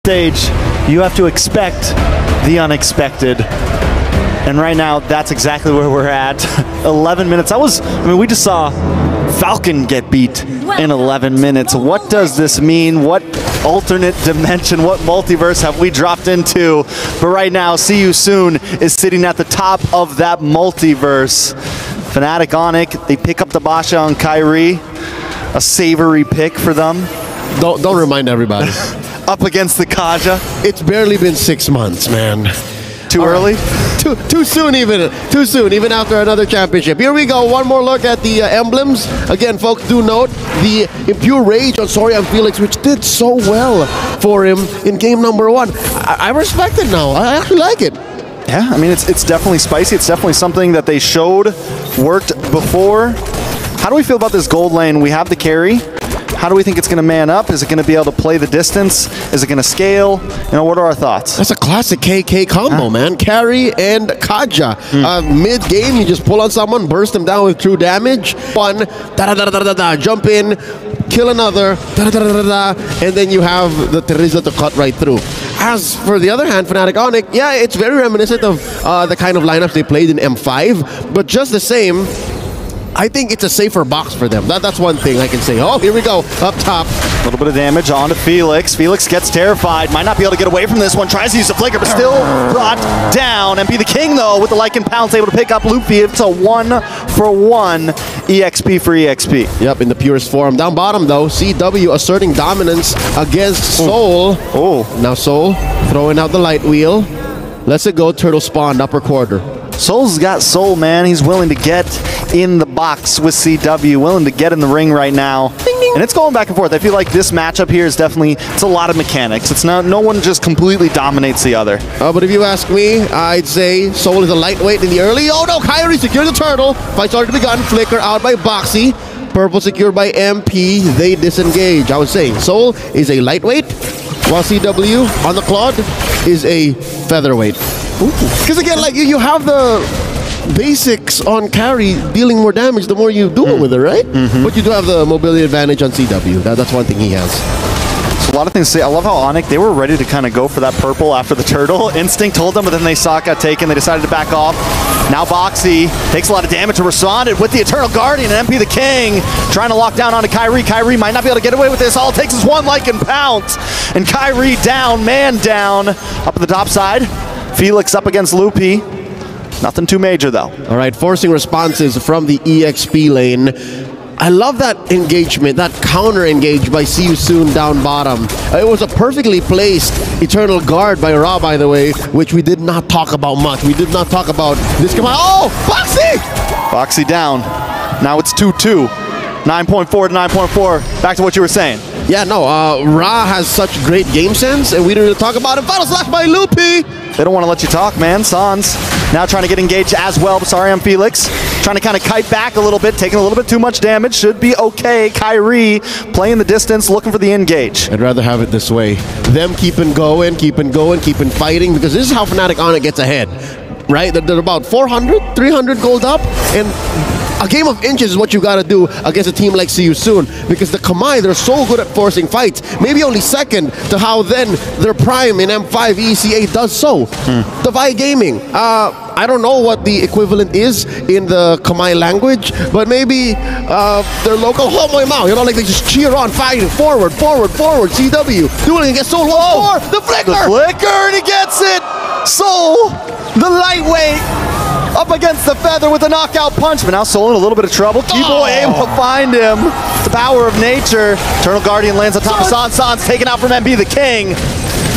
Stage, you have to expect the unexpected. And right now, that's exactly where we're at. 11 minutes. We just saw Falcon get beat in 11 minutes. What does this mean? What alternate dimension, what multiverse have we dropped into? But right now, See You Soon is sitting at the top of that multiverse. Fnatic Onic, they pick up the Basha on Kyrie. A savory pick for them. Don't remind everybody. Up against the Kaja. It's barely been 6 months, man. Too early? Too soon even. Too soon, even after another championship. Here we go, one more look at the emblems. Again, folks, do note the Impure Rage on Sorian Felix, which did so well for him in game number 1. I respect it now. I actually like it. Yeah, I mean, it's definitely spicy. It's definitely something that they showed worked before. How do we feel about this gold lane? We have the carry. How do we think it's going to man up? Is it going to be able to play the distance? Is it going to scale? You know, what are our thoughts? That's a classic KK combo, man. Carry and Kaja. Mid-game, you just pull on someone, burst them down with true damage. One, da-da-da-da-da-da, jump in, kill another, da-da-da-da-da, and then you have the Teresa to cut right through. As for the other hand, Fnatic Onic, yeah, it's very reminiscent of the kind of lineups they played in M5, but just the same, I think it's a safer box for them. That's one thing I can say. Oh, here we go. Up top. A little bit of damage onto Felix. Felix gets terrified. Might not be able to get away from this one. Tries to use the flicker, but still brought down. Mlbb the King, though, with the Lycan Pounce, able to pick up Luffy. It's a 1-for-1 EXP for EXP. Yep, in the purest form. Down bottom, though, CW asserting dominance against Soul. Oh. Now Soul throwing out the light wheel. Let's it go. Turtle spawned upper quarter. Soul's got soul, man. He's willing to get in the box with CW, willing to get in the ring right now. Ding, ding. And it's going back and forth. I feel like this matchup here is definitely, it's a lot of mechanics. It's not, no one just completely dominates the other. But if you ask me, I'd say Soul is a lightweight in the early. Oh no, Kyrie secured the turtle. Fight's already begun. Flicker out by Boxy. Purple secured by MP. They disengage. I was saying, Soul is a lightweight, while CW on the Claude is a featherweight. Because again, like you have the basics on carry dealing more damage the more you do it with it, right? But you do have the mobility advantage on CW. That's one thing he has. So a lot of things to say. I love how Onic, they were ready to kind of go for that purple after the turtle. Instinct told them, but then they saw it got taken. They decided to back off. Now Boxy takes a lot of damage to respond with the Eternal Guardian and Mlbb the King trying to lock down onto Kyrie. Kyrie might not be able to get away with this. All it takes is one Lycan Pounce. And Kyrie down, man down. Up at the top side. Felix up against Lupi. Nothing too major, though. All right, forcing responses from the EXP lane. I love that engagement, that counter engage by See You Soon down bottom. It was a perfectly placed Eternal Guard by Ra, by the way, which we did not talk about much. We did not talk about this. Come on. Oh, Boxy! Boxy down. Now it's 2-2. 9.4 to 9.4. Back to what you were saying. Yeah, no, Ra has such great game sense, and we didn't really talk about it. Final slash by Lupi! They don't want to let you talk, man. Sans now trying to get engaged as well. Sorry, I'm Felix. Trying to kind of kite back a little bit, taking a little bit too much damage. Should be okay. Kyrie playing the distance, looking for the engage. I'd rather have it this way. Them keeping going, keeping fighting, because this is how Fnatic Onic gets ahead, right? They're about 400, 300 gold up, and a game of inches is what you gotta do against a team like See You Soon, because the Kamai, they're so good at forcing fights. Maybe only second to how then their prime in M5 ECA does so. The Vi Gaming, I don't know what the equivalent is in the Kamai language, but maybe their local homoy mao, you know, like they just cheer on, fighting, forward, CW, doing it against Soul. Whoa, the flicker! The flicker, and he gets it! Soul, the lightweight, up against the feather with a knockout punch, but now Soul in a little bit of trouble. Keyboy able to find him. The power of nature. Eternal Guardian lands on top of Sans. Sans taken out from Mlbb the King.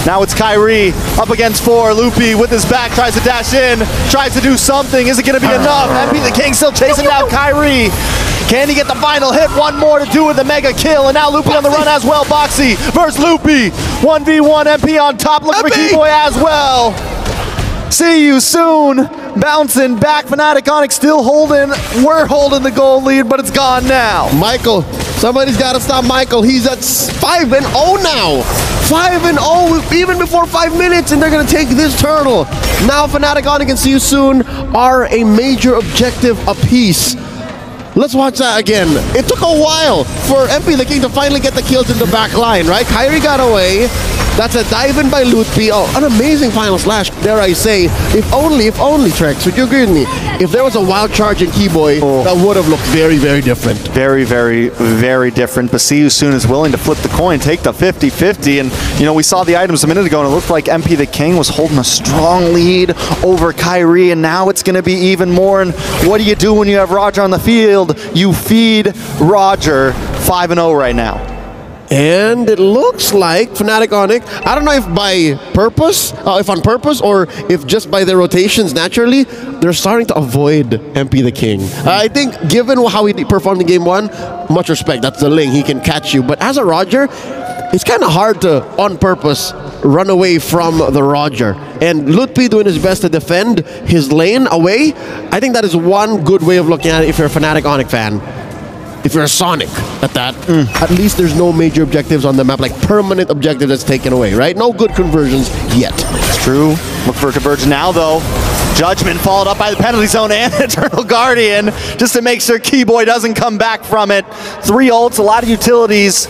Now it's Kyrie up against 4. Lupi with his back tries to dash in, tries to do something. Is it going to be enough? Mlbb the King still chasing down Kyrie. Can he get the final hit? One more to do with the mega kill, and now Lupi on the run as well. Boxy versus Lupi. 1v1 MP on top. Look for Keyboy as well. See You Soon. Bouncing back. Fnatic Onic still holding. We're holding the gold lead, but it's gone now. Michael. Somebody's got to stop Michael. He's at 5-0 now. 5-0 even before 5 minutes, and they're going to take this turtle. Now Fnatic Onic and See You Soon are a major objective apiece. Let's watch that again. It took a while for Mlbb the King to finally get the kills in the back line, right? Kyrie got away. That's a dive in by Mlbb. Oh, an amazing final slash, dare I say. If only, Trex, would you agree with me? If there was a wild charge in Keyboy, that would have looked very, very different. Very, very, very different. But see who soon is willing to flip the coin, take the 50-50. And, you know, we saw the items a minute ago, and it looked like MP the King was holding a strong lead over Kyrie, and now it's going to be even more. And what do you do when you have Roger on the field? You feed Roger. 5-0 right now. And it looks like Fnatic Onic, I don't know if by purpose, if on purpose, or if just by their rotations naturally, they're starting to avoid MP the King. I think given how he performed in game 1, much respect, that's the Ling, he can catch you. But as a Roger, it's kind of hard to, on purpose, run away from the Roger. And Mlbb doing his best to defend his lane away, I think that is one good way of looking at it if you're a Fnatic Onic fan. If you're a Sonic at that, at least there's no major objectives on the map, like permanent objective that's taken away, right? No good conversions yet. It's true. Look for a conversion now, though. Judgment followed up by the penalty zone and Eternal Guardian, just to make sure Keyboy doesn't come back from it. 3 ults, a lot of utilities.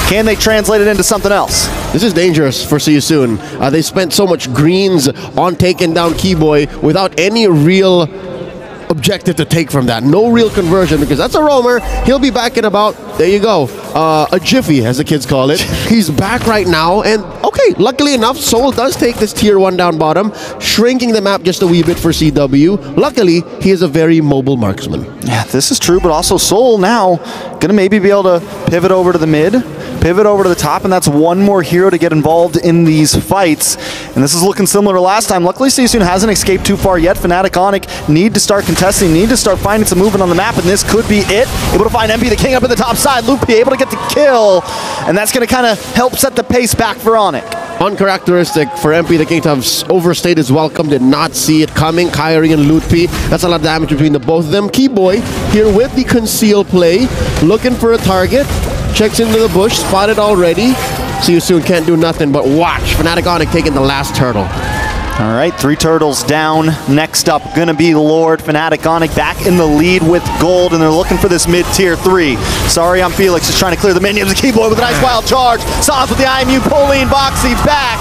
Can they translate it into something else? This is dangerous for See You Soon. They spent so much greens on taking down Keyboy without any real objective to take from that. No real conversion, because that's a roamer. He'll be back in about, there you go, a jiffy, as the kids call it. He's back right now, and okay, luckily enough, Soul does take this tier 1 down bottom, shrinking the map just a wee bit for CW. Luckily, he is a very mobile marksman. Yeah, this is true, but also Soul now gonna maybe be able to pivot over to the mid, pivot over to the top, and that's one more hero to get involved in these fights. And this is looking similar to last time. Luckily, See You Soon hasn't escaped too far yet. Fnatic Onic need to start contesting, need to start finding some movement on the map, and this could be it. Able to find MP the King up at the top side. Mlbb able to get the kill, and that's going to kind of help set the pace back for Onic. Uncharacteristic for MP the King to have overstayed his welcome, did not see it coming. Kyrie and Mlbb, that's a lot of damage between the both of them. Keyboy here with the conceal play, looking for a target. Checks into the bush, spotted already. See You Soon can't do nothing but watch. Fnatic Onic taking the last turtle. All right, 3 turtles down. Next up, gonna be Lord. Fnatic Onic back in the lead with gold, and they're looking for this mid-tier 3. Sorry, I'm Felix, just trying to clear the minions. Keyboy with a nice wild charge. Sauce with the IMU, pulling Boxy back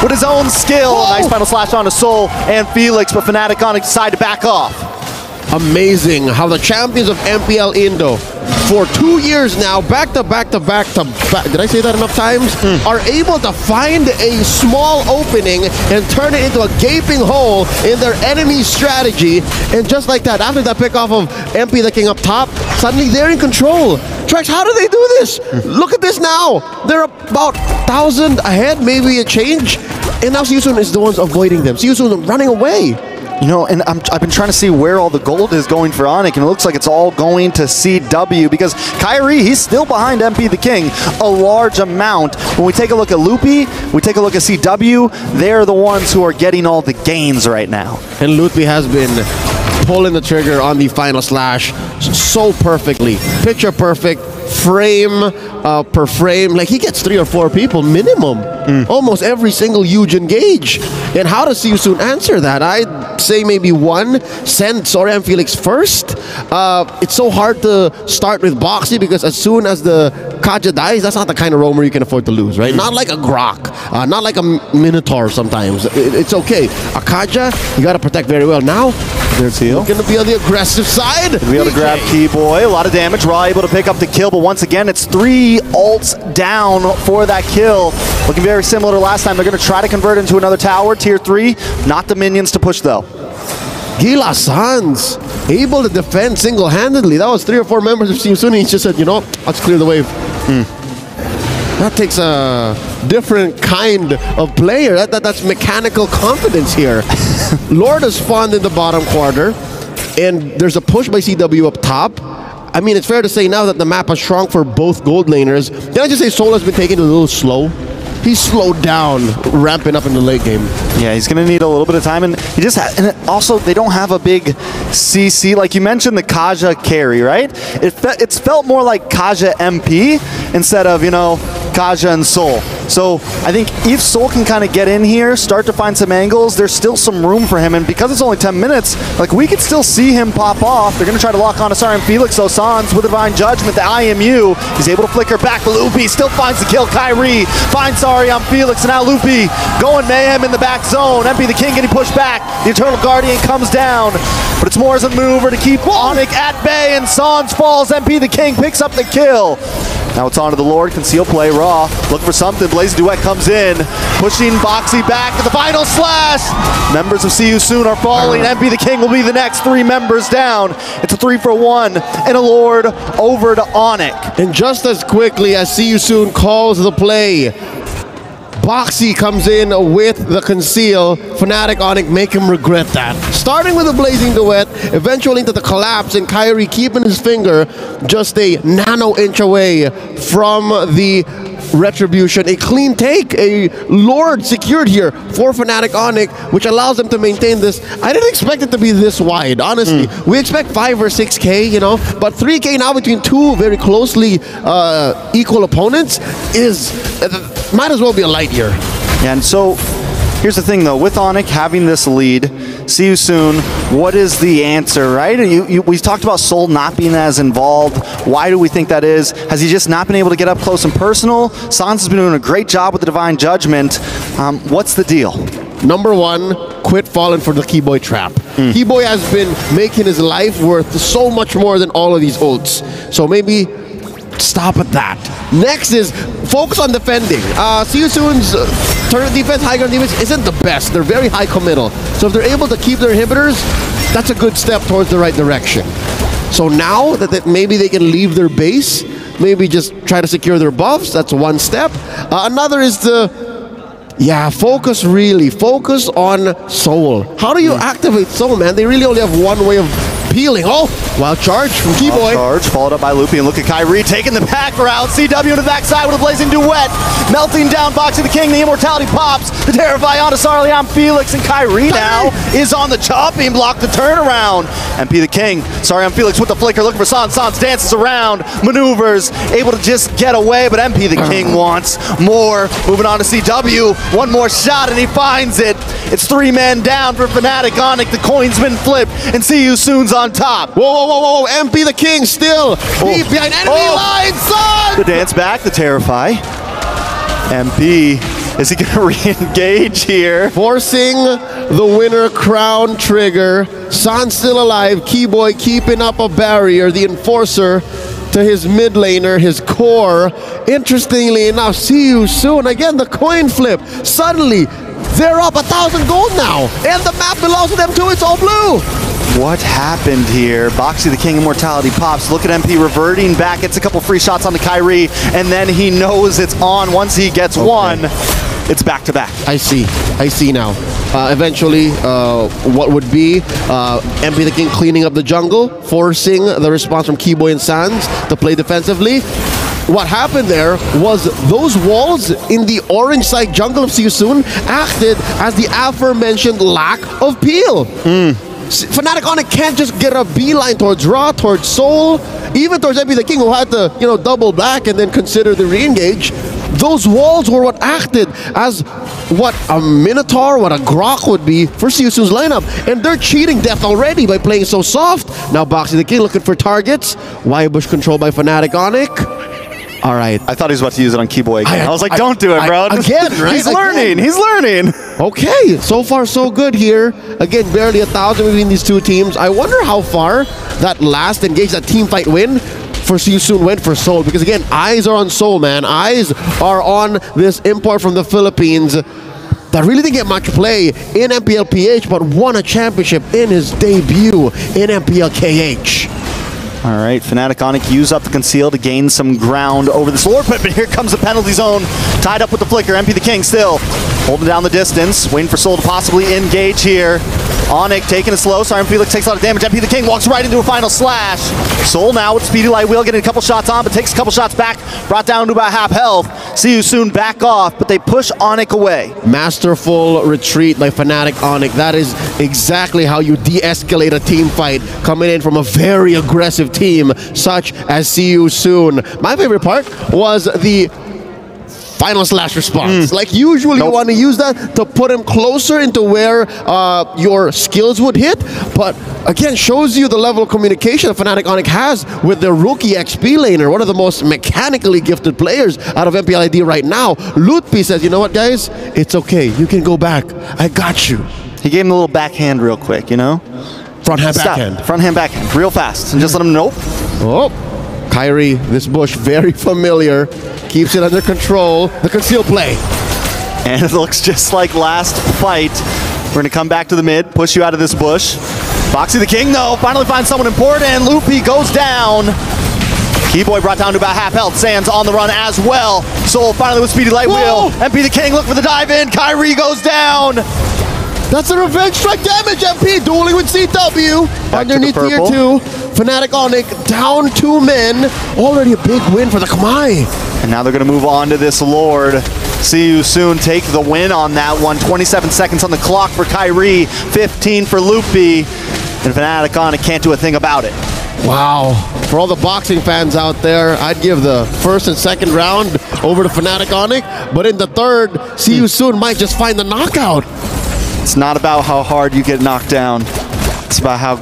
with his own skill. Whoa. Nice final slash onto Soul and Felix, but Fnatic Onic decide to back off. Amazing how the champions of MPL Indo for 2 years now, back to back, did I say that enough times? Are able to find a small opening and turn it into a gaping hole in their enemy's strategy. And just like that, after that pick off of MP the King up top, suddenly they're in control. Trex, how do they do this? Look at this now. They're about 1,000 ahead, maybe a change. And now See You Soon is the ones avoiding them. See You Soon running away. You know, and I've been trying to see where all the gold is going for Onic, and it looks like it's all going to CW, because Kyrie, he's still behind MP the King a large amount. When we take a look at Mlbb, we take a look at CW, they're the ones who are getting all the gains right now. And Mlbb has been pulling the trigger on the final slash so perfectly. Picture perfect, frame per frame. Like, he gets 3 or 4 people minimum. Almost every single huge engage. And how does See You Soon answer that? I'd say maybe 1. Send Sora and Felix first. It's so hard to start with Boxy, because as soon as the Kaja dies, that's not the kind of roamer you can afford to lose, right? Not like a Grok, not like a Minotaur sometimes. It's okay. A Kaja, you got to protect very well. Now, they're going to be on the aggressive side. To be able to grab Keyboy, a lot of damage. Raw able to pick up the kill, but once again, it's 3 ults down for that kill. Looking very similar to last time. They're going to try to convert into another tower, tier 3. Not the minions to push, though. Gila Sans able to defend single-handedly. That was 3 or 4 members of Team Sunni. He just said, you know, let's clear the wave. That takes a different kind of player. That's mechanical confidence here. Lord has spawned in the bottom quarter, and there's a push by CW up top. I mean, it's fair to say now that the map has shrunk for both gold laners. Can I just say Soul has been taken a little slow? He's slowed down, ramping up in the late game. Yeah, he's going to need a little bit of time, and he just and also they don't have a big CC. Like you mentioned, the Kaja carry, right? It's felt more like Kaja MP instead of, you know, Kaja and Soul. So I think if Soul can kind of get in here, start to find some angles, there's still some room for him. And because it's only 10 minutes, like we could still see him pop off. They're going to try to lock on Asari and Felix. So Sans with Divine Judgment, the IMU, he's able to flicker back. But Lupi still finds the kill. Kyrie finds Sari on Felix. And now Lupi going mayhem in the back zone. MP the King getting pushed back. The Eternal Guardian comes down. But it's more as a maneuver to keep Onic at bay. And Sans falls. MP the King picks up the kill. Now it's on to the Lord, conceal play, Raw, looking for something, Blaze Duet comes in, pushing Boxy back to the final slash! Members of See You Soon are falling, MP the King will be the next 3 members down. It's a 3-for-1, and a Lord over to Onic. And just as quickly as See You Soon calls the play, Boxy comes in with the conceal. Fnatic Onic make him regret that. Starting with a Blazing Duet, eventually into the collapse, and Kyrie keeping his finger just a nano-inch away from the retribution. A clean take, a Lord secured here for Fnatic Onic, which allows them to maintain this. I didn't expect it to be this wide, honestly. We expect 5 or 6K, you know, but 3K now between 2 very closely equal opponents is might as well be a light year. Yeah, and so here's the thing though, with Onic having this lead, See You Soon, what is the answer, right? We talked about Soul not being as involved. Why do we think that is? Has he just not been able to get up close and personal? Sans has been doing a great job with the Divine Judgment. What's the deal? Number 1, quit falling for the Keyboy trap. Keyboy has been making his life worth so much more than all of these ults. So maybe stop at that. Next is focus on defending. See You Soon's turret defense, high ground defense isn't the best. They're very high committal. So if they're able to keep their inhibitors, that's a good step towards the right direction. So now that maybe they can leave their base, maybe just try to secure their buffs, that's one step. Another is to, focus on Soul. How do you activate Soul, man? They really only have one way of peeling. Oh, wild charge from Keyboy. Charge, followed up by Loopy, and look at Kyrie taking the back route. CW to the backside with a Blazing Duet. Melting down Boxy the King, the immortality pops. The Terrify onto Sarli on Felix, and Kyrie now is on the chopping block to turnaround. MP the King, Sarli on Felix with the flicker, looking for Sans. Sans dances around, maneuvers, able to just get away, but MP the King wants more. Moving on to CW, one more shot and he finds it. It's 3 men down for Fnatic Onic. The coin's been flipped, and See You Soon's on top. Whoa, MP the King still deep behind enemy lines, son! The dance back, the Terrify. MP, is he gonna re-engage here? Forcing the winner crown trigger. Sans still alive, Keyboy keeping up a barrier, the enforcer to his mid laner, his core. Interestingly enough, See You Soon, again the coin flip. Suddenly, they're up 1,000 gold now, and the map belongs to them too, it's all blue. What happened here? Boxy the King immortality pops. Look at MP reverting back, gets a couple free shots on the Kyrie, and then he knows it's on. Once he gets one, it's back to back. I see now. Eventually, what would be MP the King cleaning up the jungle, forcing the response from Keyboy and Sans to play defensively. What happened there was those walls in the orange side jungle of See You Soon acted as the aforementioned lack of peel. Fnatic Onic can't just get a beeline towards Raw, towards Soul, even towards MP the King, who had to, double back and then consider the re-engage. Those walls were what acted as what a Minotaur, what a Grok would be for See You Soon's lineup. And they're cheating death already by playing so soft. Now Boxy the King looking for targets. Y-Bush controlled by Fnatic Onic. All right. I thought he was about to use it on Keyboy again. I was like, don't do it, bro. Again, right? He's learning. Okay, so far so good here. Again, barely 1,000 between these two teams. I wonder how far that last engage, that team fight win for See You Soon went for Soul. Because again, eyes are on Soul, man. Eyes are on this import from the Philippines that really didn't get much play in MPL PH, but won a championship in his debut in MPL KH. All right, Fnatic Onic use up the conceal to gain some ground over this Lord Pit, but here comes the penalty zone, tied up with the flicker. MP the King still holding down the distance, waiting for Soul to possibly engage here. Onic taking it slow. Siren Felix takes a lot of damage. MP the King walks right into a final slash. Soul now with Speedy Light Wheel getting a couple shots on, but takes a couple shots back, brought down to about half health. See You Soon back off, but they push Onic away. Masterful retreat by Fnatic Onic. That is exactly how you de-escalate a team fight coming in from a very aggressive team such as See You Soon. My favorite part was the final slash response. Like usually you want to use that to put him closer into where your skills would hit, but again, shows you the level of communication that Fnatic Onic has with their rookie XP laner, one of the most mechanically gifted players out of MPLID right now. Mlbb says, you know what, guys? It's okay. You can go back. I got you. He gave him a little backhand real quick, you know? Front hand, backhand. Front hand, backhand, real fast. And just let him know. Oh, Kyrie, this bush, very familiar. Keeps it under control. The conceal play. And it looks just like last fight. We're going to come back to the mid, push you out of this bush. Foxy the King, though, finally finds someone important. Mlbb goes down. Keyboy brought down to about half health. Sands on the run as well. Soul finally with Speedy Light Wheel. MP the King, look for the dive in. Kyrie goes down. That's a revenge strike damage, MP dueling with CW. Back underneath tier 2. Fnatic Onic down 2 men. Already a big win for the Kamai. And now they're going to move on to this Lord. See you soon. Take the win on that one. 27 seconds on the clock for Kyrie. 15 for Mlbb. And Fnatic Onic can't do a thing about it. Wow. For all the boxing fans out there, I'd give the first and second round over to Fnatic Onic. But in the third, See You Soon might just find the knockout. It's not about how hard you get knocked down. It's about how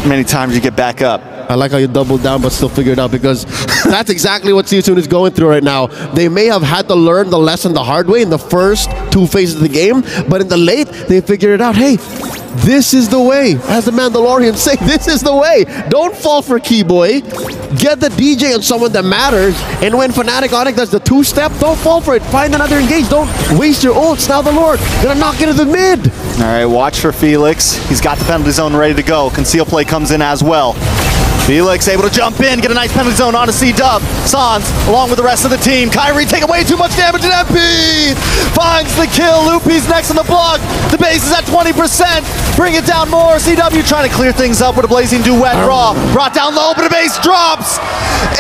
many times you get back up. I like how you doubled down but still figured it out, because that's exactly what See You Soon is going through right now. They may have had to learn the lesson the hard way in the first 2 phases of the game, but in the late, they figured it out. Hey, this is the way. As the Mandalorian say, this is the way. Don't fall for Keyboy. Get the DJ on someone that matters. And when Fnatic Onic does the 2-step, don't fall for it. Find another engage. Don't waste your ults. Now the Lord gonna knock into the mid. All right, watch for Felix. He's got the penalty zone ready to go. Conceal play comes in as well. Felix able to jump in, get a nice penalty zone onto C-Dub. Sans, along with the rest of the team. Kyrie taking way too much damage, and MP finds the kill. Lupi's next on the block. The base is at 20%. Bring it down more. CW trying to clear things up with a blazing duet draw. Brought down low, but the base drops.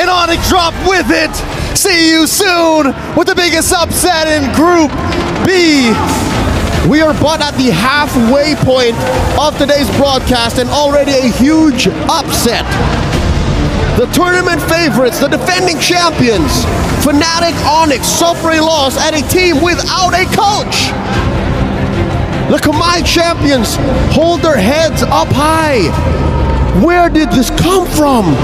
And Onic dropped with it. See you soon with the biggest upset in Group B. We are but at the halfway point of today's broadcast, and already a huge upset. The tournament favorites, the defending champions, Fnatic Onic, suffer a loss at a team without a coach. The Kamai champions hold their heads up high. Where did this come from?